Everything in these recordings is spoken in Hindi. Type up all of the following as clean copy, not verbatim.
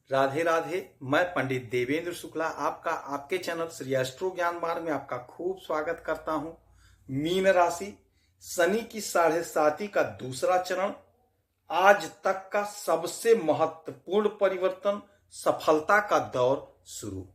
राधे राधे। मैं पंडित देवेंद्र शुक्ला आपका आपके चैनल श्री एस्ट्रो ज्ञान मार्ग में आपका खूब स्वागत करता हूं। मीन राशि, शनि की 7.5 का दूसरा चरण, आज तक का सबसे महत्वपूर्ण परिवर्तन, सफलता का दौर शुरू।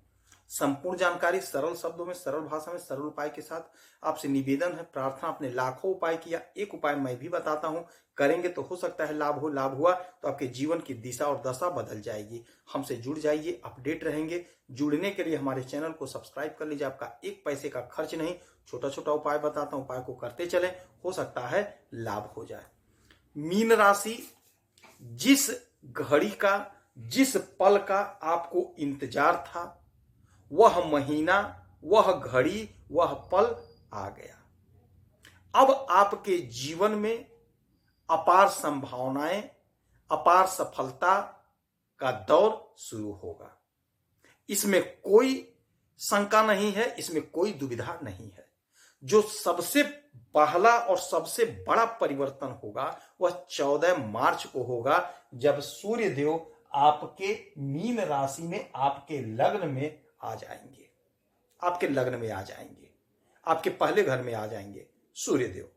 संपूर्ण जानकारी सरल शब्दों में, सरल भाषा में, सरल उपाय के साथ आपसे निवेदन है, प्रार्थना। आपने लाखों उपाय किया, एक उपाय मैं भी बताता हूं, करेंगे तो हो सकता है लाभ हो। लाभ हुआ तो आपके जीवन की दिशा और दशा बदल जाएगी। हमसे जुड़ जाइए, अपडेट रहेंगे। जुड़ने के लिए हमारे चैनल को सब्सक्राइब कर लीजिए, आपका एक पैसे का खर्च नहीं। छोटा छोटा उपाय बताता हूं, उपाय को करते चले, हो सकता है लाभ हो जाए। मीन राशि, जिस घड़ी का, जिस पल का आपको इंतजार था, वह महीना, वह घड़ी, वह पल आ गया। अब आपके जीवन में अपार संभावनाएं, अपार सफलता का दौर शुरू होगा। इसमें कोई शंका नहीं है, इसमें कोई दुविधा नहीं है। जो सबसे पहला और सबसे बड़ा परिवर्तन होगा वह 14 मार्च को होगा, जब सूर्य देव आपके मीन राशि में, आपके लग्न में आ जाएंगे। आपके लग्न में आ जाएंगे, आपके पहले घर में आ जाएंगे सूर्य देव।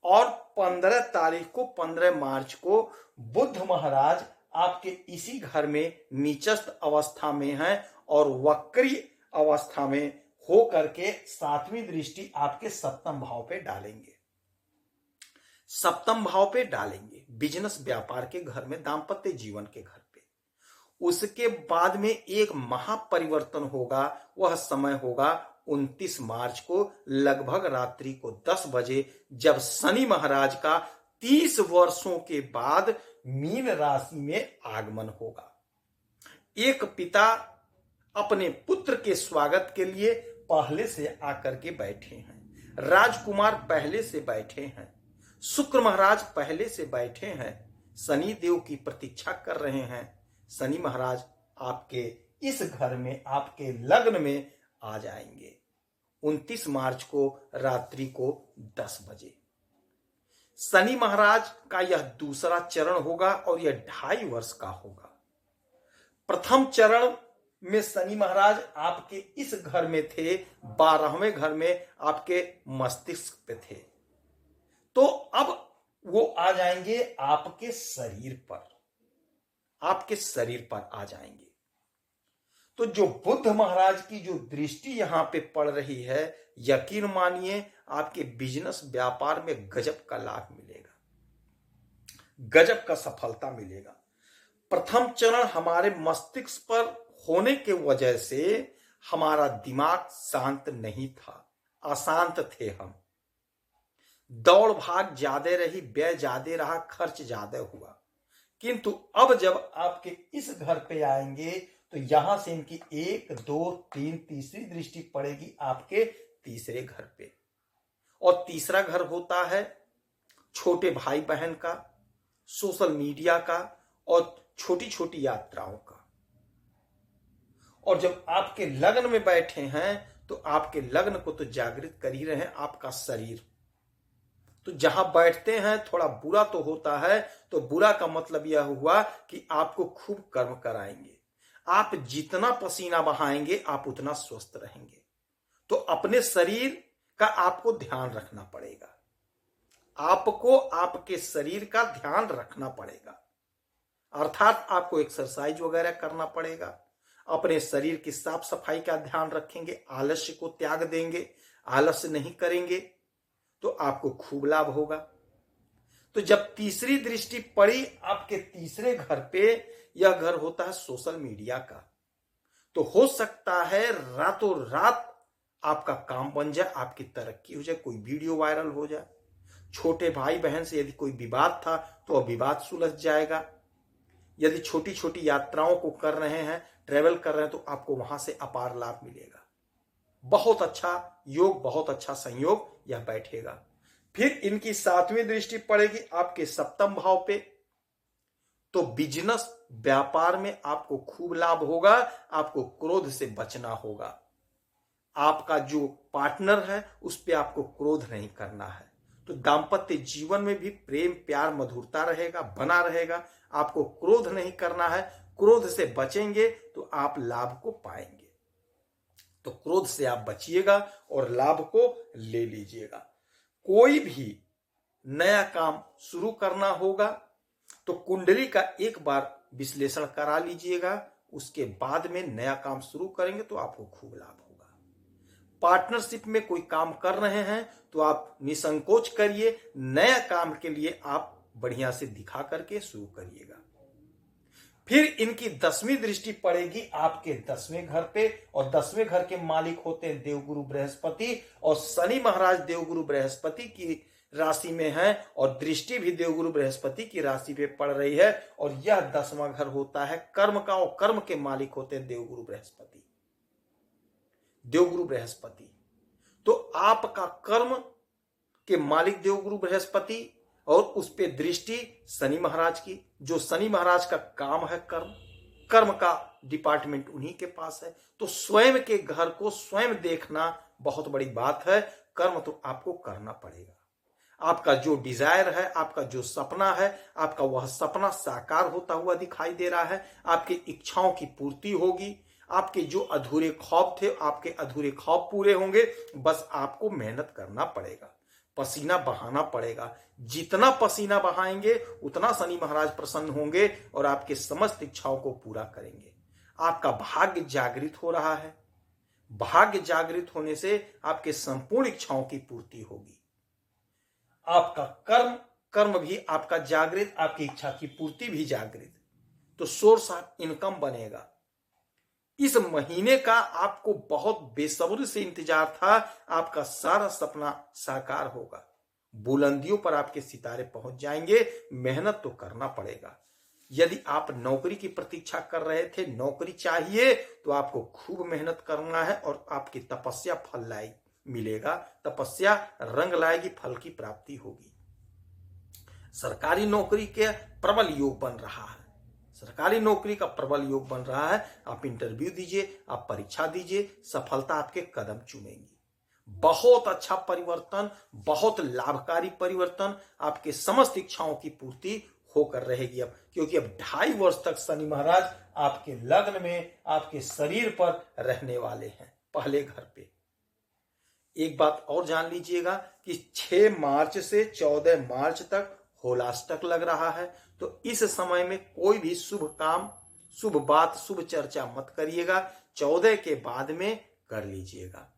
और 15 तारीख को, 15 मार्च को बुध महाराज आपके इसी घर में नीचस्थ अवस्था में हैं और वक्री अवस्था में हो करके 7वीं दृष्टि आपके सप्तम भाव पे डालेंगे। सप्तम भाव पे डालेंगे, बिजनेस व्यापार के घर में, दांपत्य जीवन के घर पे। उसके बाद में एक महापरिवर्तन होगा, वह समय होगा 29 मार्च को लगभग रात्रि को 10 बजे, जब शनि महाराज का 30 वर्षों के बाद मीन राशि में आगमन होगा। एक पिता अपने पुत्र के स्वागत के लिए पहले से आकर के बैठे हैं, राजकुमार पहले से बैठे हैं, शुक्र महाराज पहले से बैठे हैं, शनि देव की प्रतीक्षा कर रहे हैं। शनि महाराज आपके इस घर में, आपके लग्न में आ जाएंगे 29 मार्च को रात्रि को 10 बजे। शनि महाराज का यह दूसरा चरण होगा और यह 2.5 वर्ष का होगा। प्रथम चरण में शनि महाराज आपके इस घर में थे, 12वें घर में आपके मस्तिष्क पे थे। तो अब वो आ जाएंगे आपके शरीर पर, आपके शरीर पर आ जाएंगे। तो जो बुध महाराज की जो दृष्टि यहां पे पड़ रही है, यकीन मानिए आपके बिजनेस व्यापार में गजब का लाभ मिलेगा, गजब का सफलता मिलेगा। प्रथम चरण हमारे मस्तिष्क पर होने के वजह से हमारा दिमाग शांत नहीं था, अशांत थे हम। दौड़ भाग ज्यादा रही, व्यय ज्यादा रहा, खर्च ज्यादा हुआ। किंतु अब जब आपके इस घर पे आएंगे तो यहां से इनकी 1, 2, 3 तीसरी दृष्टि पड़ेगी आपके तीसरे घर पे। और तीसरा घर होता है छोटे भाई बहन का, सोशल मीडिया का और छोटी छोटी यात्राओं का। और जब आपके लग्न में बैठे हैं तो आपके लग्न को तो जागृत कर ही रहे हैं, आपका शरीर। तो जहां बैठते हैं थोड़ा बुरा तो होता है, तो बुरा का मतलब यह हुआ कि आपको खूब कर्म कराएंगे। आप जितना पसीना बहाएंगे आप उतना स्वस्थ रहेंगे। तो अपने शरीर का आपको ध्यान रखना पड़ेगा, आपको आपके शरीर का ध्यान रखना पड़ेगा। अर्थात आपको एक्सरसाइज वगैरह करना पड़ेगा, अपने शरीर की साफ सफाई का ध्यान रखेंगे, आलस्य को त्याग देंगे, आलस्य नहीं करेंगे तो आपको खूब लाभ होगा। तो जब तीसरी दृष्टि पड़ी आपके तीसरे घर पे, यह घर होता है सोशल मीडिया का, तो हो सकता है रातों रात आपका काम बन जाए, आपकी तरक्की हो जाए, कोई वीडियो वायरल हो जाए। छोटे भाई बहन से यदि कोई विवाद था तो विवाद सुलझ जाएगा। यदि छोटी छोटी यात्राओं को कर रहे हैं, ट्रेवल कर रहे हैं, तो आपको वहां से अपार लाभ मिलेगा। बहुत अच्छा योग, बहुत अच्छा संयोग यह बैठेगा। फिर इनकी 7वीं दृष्टि पड़ेगी आपके सप्तम भाव पे, तो बिजनेस व्यापार में आपको खूब लाभ होगा। आपको क्रोध से बचना होगा, आपका जो पार्टनर है उस पे आपको क्रोध नहीं करना है। तो दांपत्य जीवन में भी प्रेम प्यार मधुरता रहेगा, बना रहेगा। आपको क्रोध नहीं करना है, क्रोध से बचेंगे तो आप लाभ को पाएंगे। तो क्रोध से आप बचिएगा और लाभ को ले लीजिएगा। कोई भी नया काम शुरू करना होगा तो कुंडली का एक बार विश्लेषण करा लीजिएगा, उसके बाद में नया काम शुरू करेंगे तो आपको खूब लाभ होगा। पार्टनरशिप में कोई काम कर रहे हैं तो आप निसंकोच करिए, नया काम के लिए आप बढ़िया से दिखा करके शुरू करिएगा। फिर इनकी 10वीं दृष्टि पड़ेगी आपके 10वें घर पे, और 10वें घर के मालिक होते हैं देवगुरु बृहस्पति, और शनि महाराज देवगुरु बृहस्पति की राशि में है और दृष्टि भी देवगुरु बृहस्पति की राशि पे पड़ रही है। और यह 10वां घर होता है कर्म का, और कर्म के मालिक होते हैं देवगुरु बृहस्पति। देवगुरु बृहस्पति तो आपका कर्म के मालिक देवगुरु बृहस्पति, और उस पे दृष्टि शनि महाराज की, जो शनि महाराज का काम है कर्म, कर्म का डिपार्टमेंट उन्हीं के पास है। तो स्वयं के घर को स्वयं देखना बहुत बड़ी बात है। कर्म तो आपको करना पड़ेगा। आपका जो डिजायर है, आपका जो सपना है, आपका वह सपना साकार होता हुआ दिखाई दे रहा है। आपकी इच्छाओं की पूर्ति होगी। आपके जो अधूरे ख्वाब थे, आपके अधूरे ख्वाब पूरे होंगे। बस आपको मेहनत करना पड़ेगा, पसीना बहाना पड़ेगा। जितना पसीना बहाएंगे उतना शनि महाराज प्रसन्न होंगे और आपके समस्त इच्छाओं को पूरा करेंगे। आपका भाग्य जागृत हो रहा है। भाग्य जागृत होने से आपके संपूर्ण इच्छाओं की पूर्ति होगी। आपका कर्म भी आपका जागृत, आपकी इच्छा की पूर्ति भी जागृत, तो सोर्स ऑफ इनकम बनेगा। इस महीने का आपको बहुत बेसब्री से इंतजार था। आपका सारा सपना साकार होगा। बुलंदियों पर आपके सितारे पहुंच जाएंगे। मेहनत तो करना पड़ेगा। यदि आप नौकरी की प्रतीक्षा कर रहे थे, नौकरी चाहिए, तो आपको खूब मेहनत करना है और आपकी तपस्या फल मिलेगा। तपस्या रंग लाएगी, फल की प्राप्ति होगी। सरकारी नौकरी के प्रबल योग बन रहा है। सरकारी नौकरी का प्रबल योग बन रहा है। आप इंटरव्यू दीजिए, आप परीक्षा दीजिए, सफलता आपके कदम चूमेंगी। बहुत अच्छा परिवर्तन, बहुत लाभकारी परिवर्तन, आपके समस्त इच्छाओं की पूर्ति होकर रहेगी अब, क्योंकि अब 2.5 वर्ष तक शनि महाराज आपके लग्न में, आपके शरीर पर रहने वाले हैं, पहले घर पे। एक बात और जान लीजिएगा कि 6 मार्च से 14 मार्च तक होलाष्टक लग रहा है। तो इस समय में कोई भी शुभ काम, शुभ बात, शुभ चर्चा मत करिएगा। 14 के बाद में कर लीजिएगा।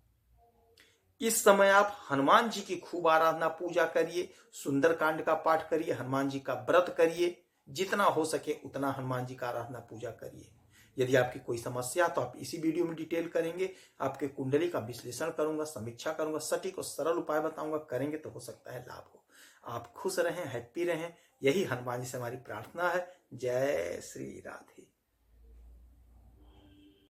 इस समय आप हनुमान जी की खूब आराधना पूजा करिए, सुंदरकांड का पाठ करिए, हनुमान जी का व्रत करिए। जितना हो सके उतना हनुमान जी का आराधना पूजा करिए। यदि आपकी कोई समस्या तो आप इसी वीडियो में डिटेल करेंगे। आपके कुंडली का विश्लेषण करूंगा, समीक्षा करूंगा, सटीक और सरल उपाय बताऊंगा। करेंगे तो हो सकता है लाभ हो। आप खुश रहें, हैप्पी रहें, यही हनुमान जी से हमारी प्रार्थना है। जय श्री राधे।